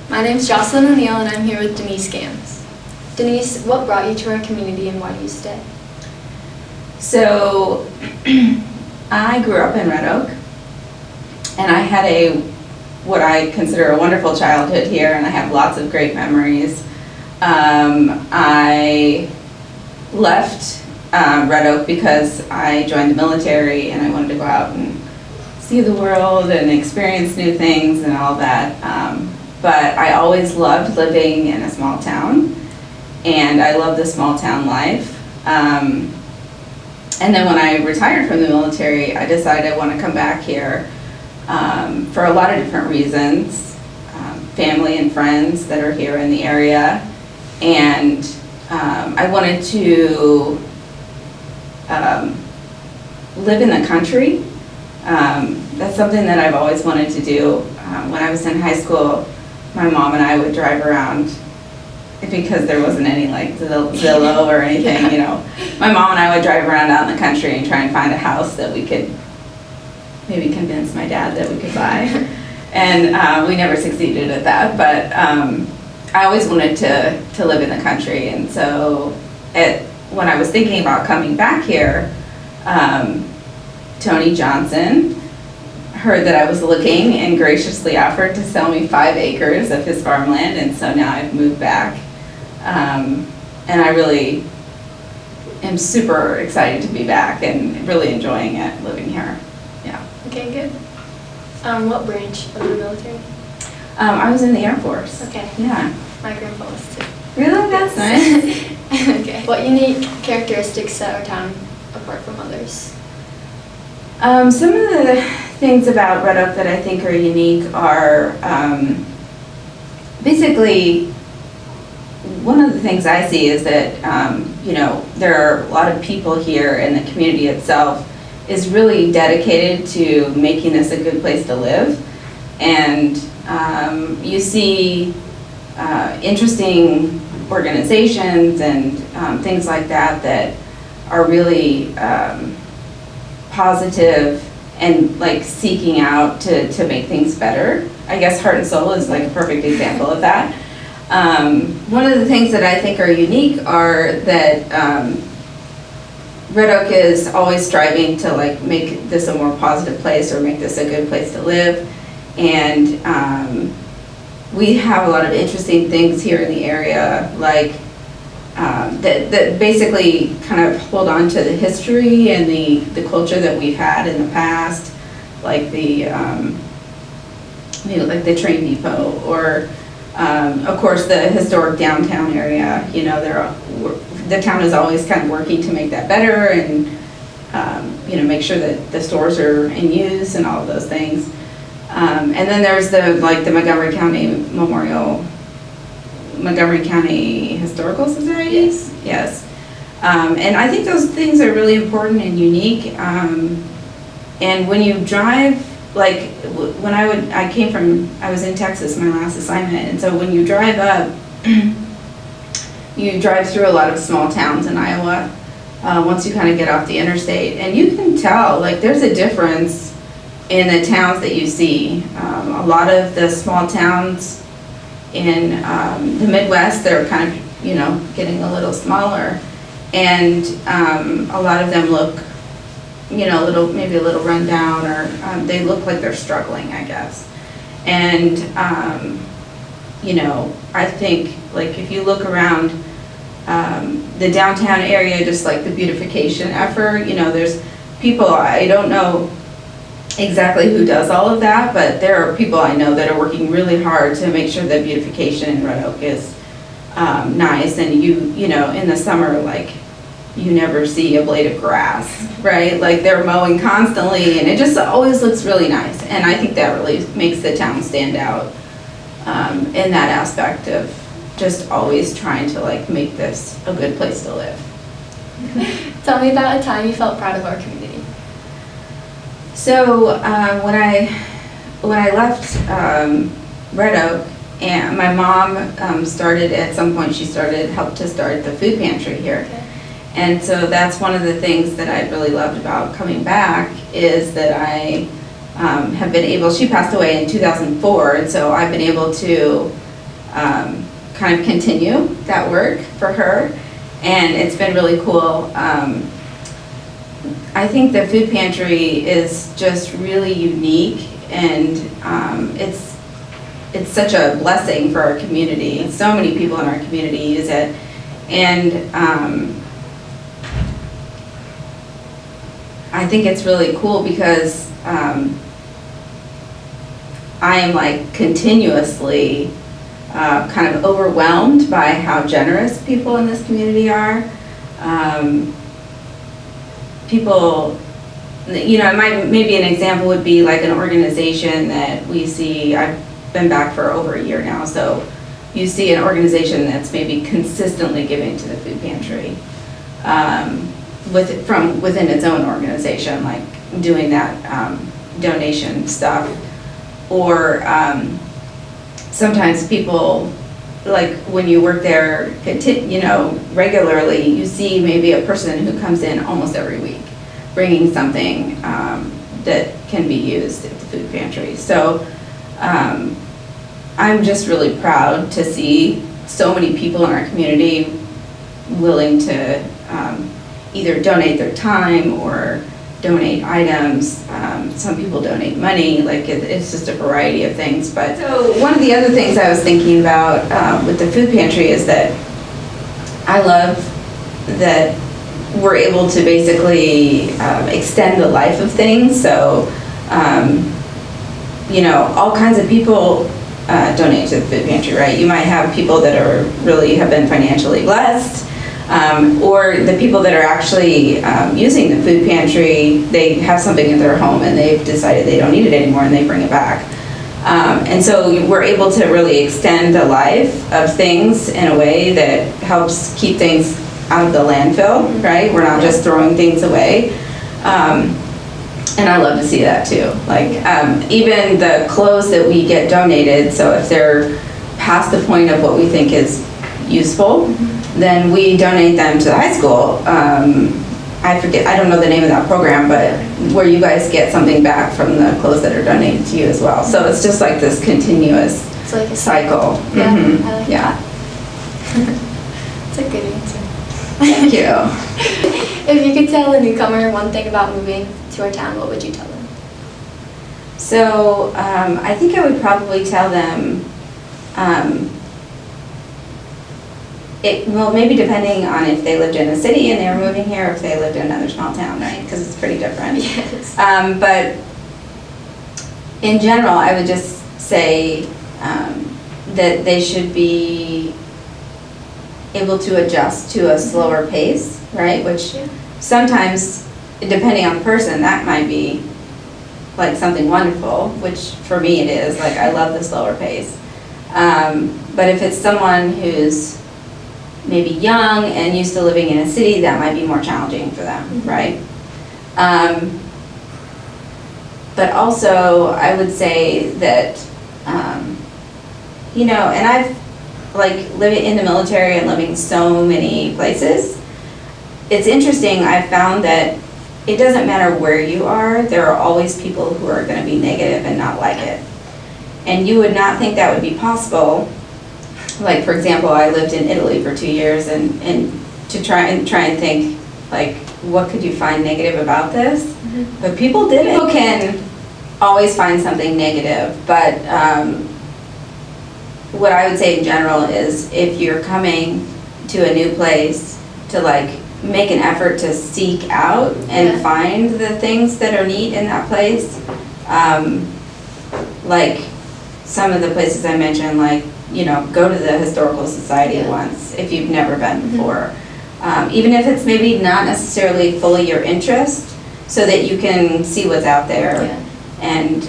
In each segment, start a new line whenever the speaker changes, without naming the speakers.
My name's Jocelyn O'Neill and I'm here with Denise Gambs. Denise, what brought you to our community and why do you stay?
So, I grew up in Red Oak, and I had what I consider a wonderful childhood here, and I have lots of great memories. I left Red Oak because I joined the military and I wanted to go out and see the world and experience new things and all that. But I always loved living in a small town, and I love the small town life. And then when I retired from the military, I decided I want to come back here for a lot of different reasons. Family and friends that are here in the area, and I wanted to live in the country. That's something that I've always wanted to do. When I was in high school, my mom and I would drive around, because there wasn't any like Zillow or anything, you know. My mom and I would drive around out in the country and try and find a house that we could maybe convince my dad that we could buy. And we never succeeded at that, but I always wanted to live in the country. And so when I was thinking about coming back here, Tony Johnson heard that I was looking and graciously offered to sell me 5 acres of his farmland, and so now I've moved back. And I really am super excited to be back and really enjoying it, living here. Yeah.
Okay, good. What branch of the military?
I was in the Air Force.
Okay.
Yeah.
My grandpa was too.
Really? That's nice.
Okay. What unique characteristics set our town apart from others?
Some of the things about Red Oak that I think are unique are basically, one of the things I see is that you know, there are a lot of people here, and the community itself is really dedicated to making this a good place to live. And you see interesting organizations and things like that that are really positive and like seeking out to make things better. I guess Heart and Soul is like a perfect example of that. One of the things that I think are unique are that Red Oak is always striving to like make this a more positive place or make this a good place to live. And we have a lot of interesting things here in the area, like that basically kind of hold on to the history and the culture that we've had in the past, like the like the train depot, or of course the historic downtown area. You know, the town is always kind of working to make that better, and you know, make sure that the stores are in use and all of those things. And then there's the Montgomery County Historical Societies. Yes. And I think those things are really important and unique. And when you drive, like when I was in Texas, my last assignment, and so when you drive up, you drive through a lot of small towns in Iowa once you kind of get off the interstate, and you can tell like there's a difference in the towns that you see. A lot of the small towns in the Midwest, they're kind of, you know, getting a little smaller, and a lot of them look, you know, maybe a little run down, or they look like they're struggling, I guess. And you know, I think like if you look around the downtown area, just like the beautification effort, you know, there's people, I don't know exactly who does all of that, but there are people I know that are working really hard to make sure that beautification in Red Oak is nice. And you know, in the summer, like you never see a blade of grass, right? Like they're mowing constantly, and it just always looks really nice. And I think that really makes the town stand out in that aspect of just always trying to like make this a good place to live.
Tell me about a time you felt proud of our community.
So when I left Red Oak, and my mom started at some point, helped to start the food pantry here.
Okay.
And so that's one of the things that I really loved about coming back, is that I have been able, she passed away in 2004, and so I've been able to kind of continue that work for her, and it's been really cool. I think the food pantry is just really unique, and it's such a blessing for our community. So many people in our community use it, and I think it's really cool because I am like continuously kind of overwhelmed by how generous people in this community are. People, you know, maybe an example would be like an organization that we see. I've been back for over a year now, so you see an organization that's maybe consistently giving to the food pantry from within its own organization, like doing that donation stuff. Or sometimes people, like when you work there, you know, regularly, you see maybe a person who comes in almost every week, bringing something that can be used at the food pantry. So I'm just really proud to see so many people in our community willing to either donate their time or donate items. Some people donate money, like it's just a variety of things. But so one of the other things I was thinking about with the food pantry is that I love that we're able to basically extend the life of things. So, you know, all kinds of people donate to the food pantry, right? You might have people that are really have been financially blessed, or the people that are actually using the food pantry, they have something in their home and they've decided they don't need it anymore and they bring it back. And so we're able to really extend the life of things in a way that helps keep things out of the landfill, right? We're not just throwing things away. And I love to see that too. Like even the clothes that we get donated, so if they're past the point of what we think is useful, then we donate them to the high school. I forget, I don't know the name of that program, but where you guys get something back from the clothes that are donated to you as well. So it's just like this continuous
like a
cycle.
Yeah,
Mm-hmm.
I like
that.
It's a good answer.
Thank you.
If you could tell a newcomer one thing about moving to our town, what would you tell them?
So I think I would probably tell them, well, maybe depending on if they lived in a city and they were moving here, or if they lived in another small town, right? Because it's pretty different.
Yes.
But in general, I would just say that they should be able to adjust to a slower pace, right? Which sometimes, depending on the person, that might be like something wonderful, which for me it is. Like, I love the slower pace. But if it's someone who's maybe young and used to living in a city, that might be more challenging for them,
Mm-hmm.
right? But also, I would say that, you know, and I've like living in the military and living so many places, it's interesting, I've found that it doesn't matter where you are, there are always people who are going to be negative and not like it. And you would not think that would be possible. Like, for example, I lived in Italy for 2 years, and to try and think, like, what could you find negative about this?
Mm-hmm.
But people did it. People can always find something negative, but what I would say in general is if you're coming to a new place, to like make an effort to seek out and find the things that are neat in that place. Like some of the places I mentioned, like, you know, go to the Historical Society once if you've never been before. Even if it's maybe not necessarily fully your interest, so that you can see what's out there and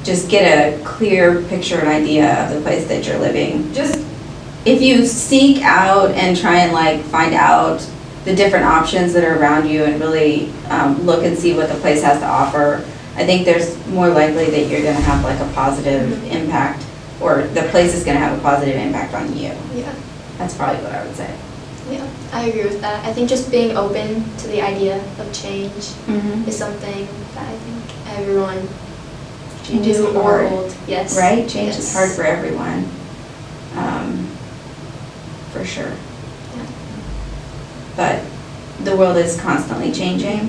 just get a clear picture and idea of the place that you're living. Just if you seek out and try and like find out the different options that are around you and really look and see what the place has to offer, I think there's more likely that you're going to have like a positive impact, or the place is going to have a positive impact on you.
Yeah.
That's probably what I would say.
Yeah, I agree with that. I think just being open to the idea of change is something that I think everyone
Change is
new or
hard.
old. Yes.
Right? Change is
Yes.
hard for everyone. For sure.
Yeah.
But the world is constantly changing.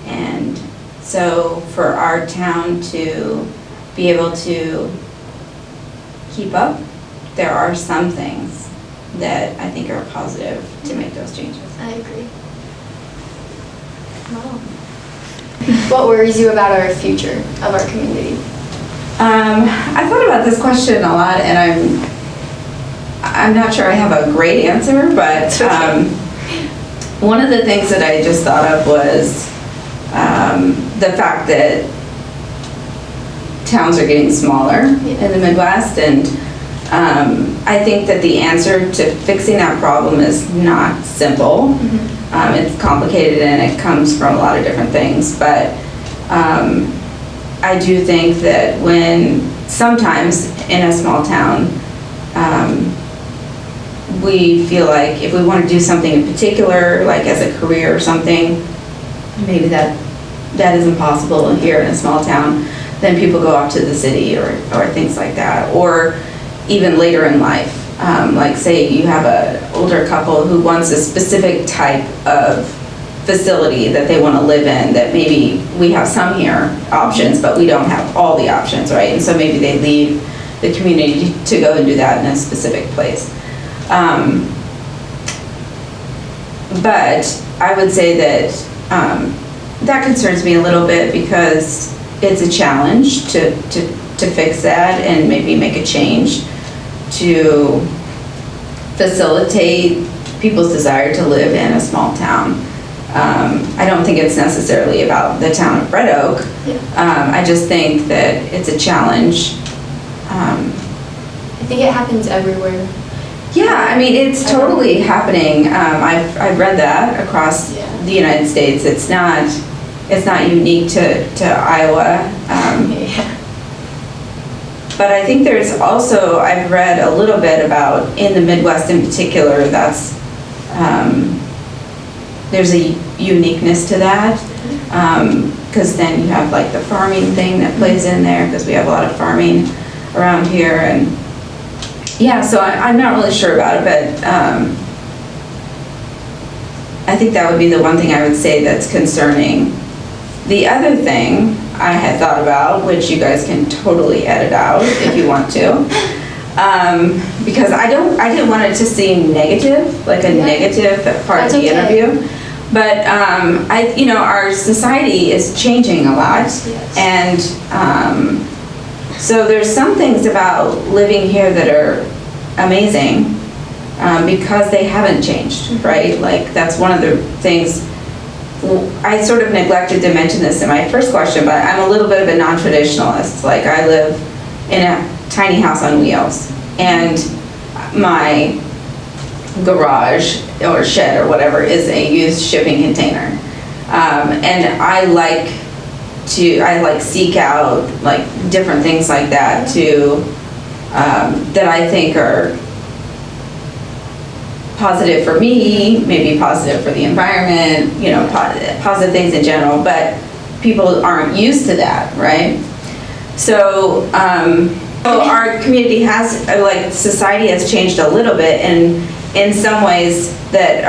And so for our town to be able to keep up, there are some things that I think are positive to make those changes.
I agree. Wow. What worries you about our future of our community?
I thought about this question a lot, and I'm not sure I have a great answer, but one of the things that I just thought of was the fact that towns are getting smaller in the Midwest, and I think that the answer to fixing that problem is not simple. It's complicated and it comes from a lot of different things, but I do think that when sometimes in a small town, we feel like if we want to do something in particular, like as a career or something, maybe that isn't possible here in a small town, then people go off to the city or things like that. Or even later in life, like say you have an older couple who wants a specific type of facility that they want to live in, that maybe we have some here options, but we don't have all the options, right? And so maybe they leave the community to go and do that in a specific place. But I would say that that concerns me a little bit, because it's a challenge to fix that and maybe make a change to facilitate people's desire to live in a small town. I don't think it's necessarily about the town of Red Oak. I just think that it's a challenge.
I think it happens everywhere.
Yeah, I mean, it's totally happening. I've read that across the United States. It's not unique to Iowa. But I think there's also, I've read a little bit about, in the Midwest in particular, that's there's a uniqueness to that, because then you have like the farming thing that plays in there, because we have a lot of farming around here. And yeah, so I'm not really sure about it, but I think that would be the one thing I would say that's concerning. The other thing I had thought about, which you guys can totally edit out if you want to, because I didn't want it to seem negative, like a negative part of the interview. But our society is changing a lot, and so there's some things about living here that are amazing because they haven't changed, right? Like that's one of the things. I sort of neglected to mention this in my first question, but I'm a little bit of a non-traditionalist. Like I live in a tiny house on wheels, and my garage or shed or whatever is a used shipping container. And I like seek out like different things like that that I think are positive for me, maybe positive for the environment, positive things in general, but people aren't used to that, right? So our community has, like society has changed a little bit, and in some ways that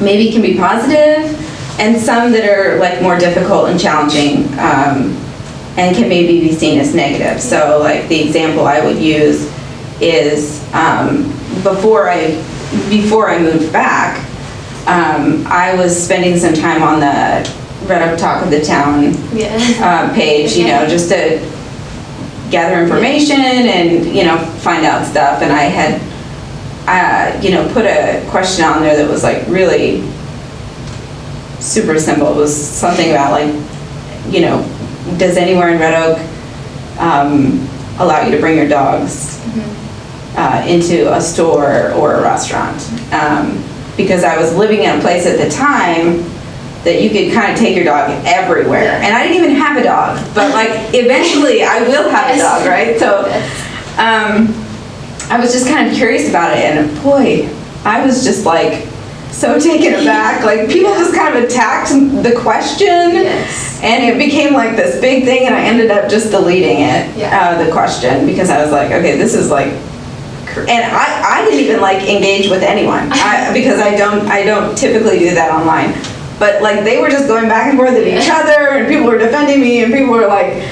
maybe can be positive, and some that are like more difficult and challenging and can maybe be seen as negative. So like the example I would use is before I moved back, I was spending some time on the Red Oak Talk of the Town page, just to gather information and, find out stuff. And I had, put a question on there that was like really super simple. It was something about like, does anywhere in Red Oak allow you to bring your dogs into a store or a restaurant? Because I was living in a place at the time that you could kind of take your dog everywhere. And I didn't even have a dog, but like eventually I will have a dog, right? So I was just kind of curious about it, and boy, I was just like so taken aback. Like, people just kind of attacked the question,
Yes.
and it became like this big thing, and I ended up just deleting it, the question, because I was like, okay, this is like, and I didn't even like engage with anyone, because I don't typically do that online. But like, they were just going back and forth at each other, and people were defending me, and people were like,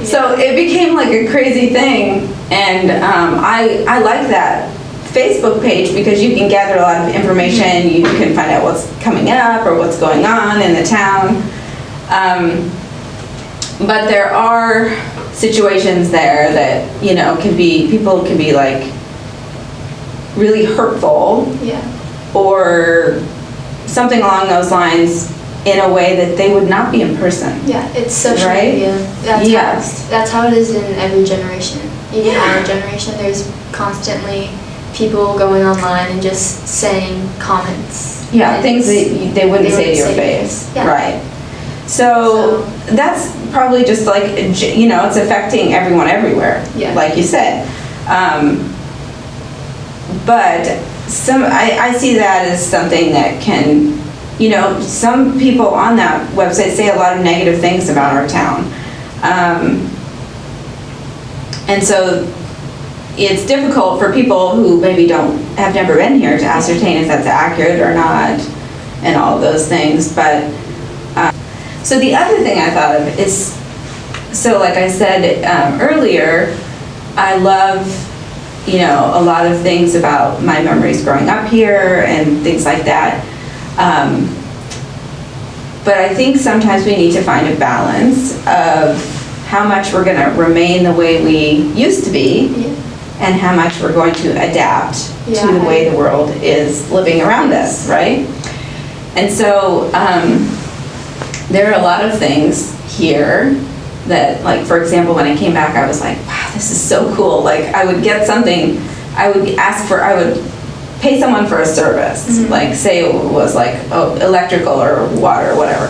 so it became like a crazy thing. And I like that Facebook page because you can gather a lot of information. You can find out what's coming up or what's going on in the town. But there are situations there that, you know, people can be like really hurtful, or something along those lines, in a way that they would not be in person.
Yeah, it's social
Right?
media. That's how it is in every generation. Even our generation, there's constantly people going online and just saying comments.
Yeah, things that they wouldn't say to your face.
Yeah.
Right. So that's probably just like, you know, it's affecting everyone everywhere, like you said. But I see that as something that can, you know, some people on that website say a lot of negative things about our town. And so it's difficult for people who maybe have never been here to ascertain if that's accurate or not, and all of those things. But so the other thing I thought of is, so like I said earlier, I love, you know, a lot of things about my memories growing up here and things like that. But I think sometimes we need to find a balance of how much we're going to remain the way we used to be, and how much we're going to adapt to the way the world is living around us, right? And so there are a lot of things here that, like, for example, when I came back, I was like, wow, this is so cool. Like, I would get something, I would pay someone for a service, like say it was like electrical or water or whatever.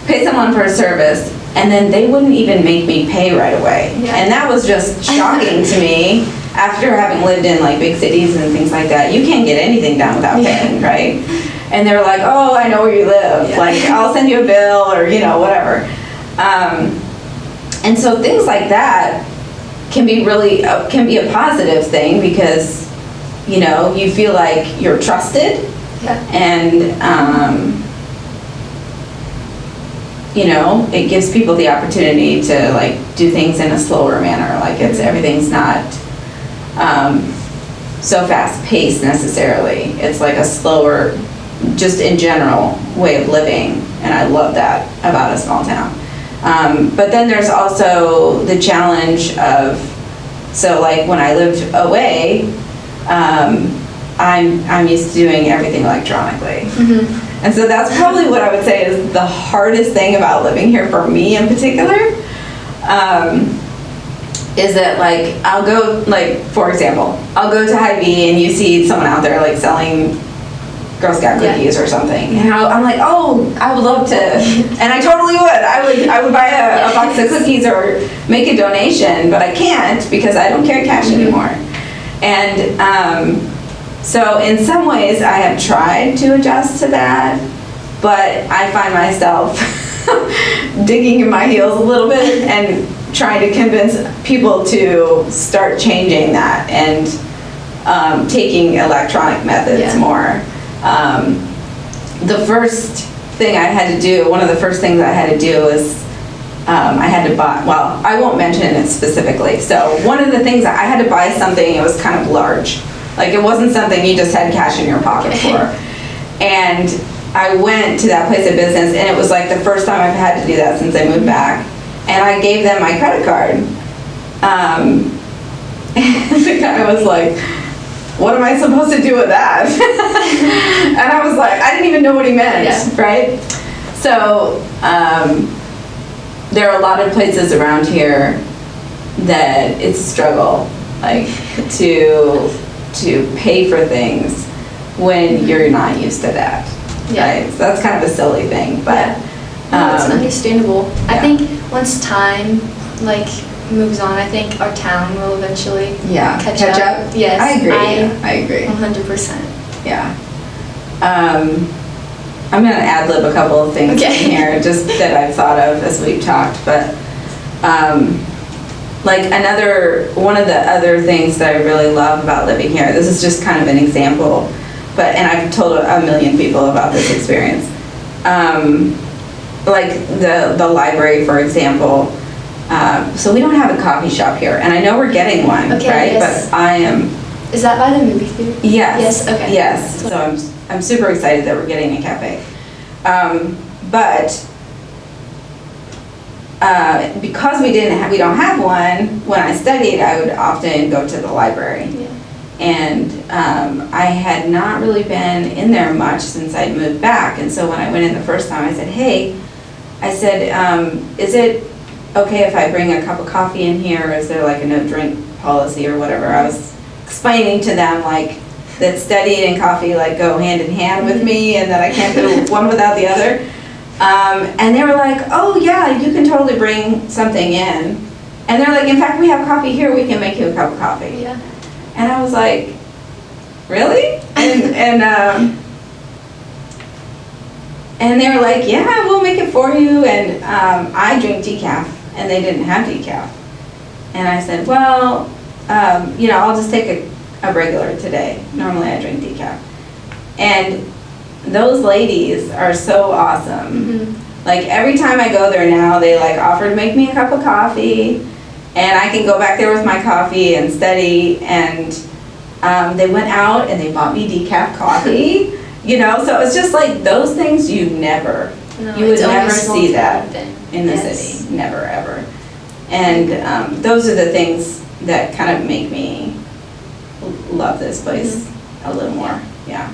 Pay someone for a service, and then they wouldn't even make me pay right away. And that was just shocking to me after having lived in like big cities and things like that. You can't get anything done without paying, right? And they're like, oh, I know where you live. Like, I'll send you a bill, or, you know, whatever. And so things like that can be really, can be a positive thing, because, you know, you feel like you're trusted, and, you know, it gives people the opportunity to like do things in a slower manner. Like, everything's not so fast paced necessarily. It's like a slower, just in general, way of living, and I love that about a small town. But then there's also the challenge of, so like when I lived away, I'm used to doing everything electronically. And so that's probably what I would say is the hardest thing about living here for me in particular, is that like, I'll go, like, for example, I'll go to Hy-Vee and you see someone out there like selling Girl Scout cookies or something. And I'm like, oh, I would love to, and I totally would. I would buy a box of cookies or make a donation, but I can't because I don't carry cash anymore. And so in some ways I have tried to adjust to that, but I find myself digging in my heels a little bit and trying to convince people to start changing that and taking electronic methods more. The first thing I had to do, one of the first things I had to do was I had to buy, well, I won't mention it specifically. So one of the things, I had to buy something, it was kind of large. Like, it wasn't something you just had cash in your pocket for. And I went to that place of business, and it was like the first time I've had to do that since I moved back. And I gave them my credit card. And the guy was like, what am I supposed to do with that? And I was like, I didn't even know what he meant, right? So there are a lot of places around here that it's a struggle, like to pay for things when you're not used to that, right? So that's kind of a silly thing, but
no, it's understandable. I think once time like moves on, I think our town will eventually catch up. Yes,
I agree.
100%.
Yeah. I'm gonna ad lib a couple of things
Okay.
in here, just that I've thought of as we've talked, but, like one of the other things that I really love about living here, this is just kind of an example, and I've told a million people about this experience. Like the library, for example. So we don't have a coffee shop here, and I know we're getting one,
Okay,
right?
yes.
But I am.
Is that by the movie theater?
Yes.
Yes, okay.
Yes. So I'm super excited that we're getting a cafe. But because we don't have one, when I studied, I would often go to the library.
Yeah.
And I had not really been in there much since I'd moved back. And so when I went in the first time, I said, hey, is it okay if I bring a cup of coffee in here? Or is there like a no drink policy or whatever? I was explaining to them like that studying and coffee like go hand in hand with me, and that I can't do one without the other. And they were like, oh yeah, you can totally bring something in. And they're like, in fact, we have coffee here, we can make you a cup of coffee.
Yeah.
And I was like, really? And they were like, yeah, we'll make it for you. And I drink decaf, and they didn't have decaf. And I said, well, I'll just take a regular today. Normally I drink decaf. And those ladies are so awesome.
Mm-hmm.
Like every time I go there now, they like offer to make me a cup of coffee, and I can go back there with my coffee and study. And they went out and they bought me decaf coffee. So it's just like those things you would never see that in the city, never ever. And those are the things that kind of make me love this place a little more. Yeah.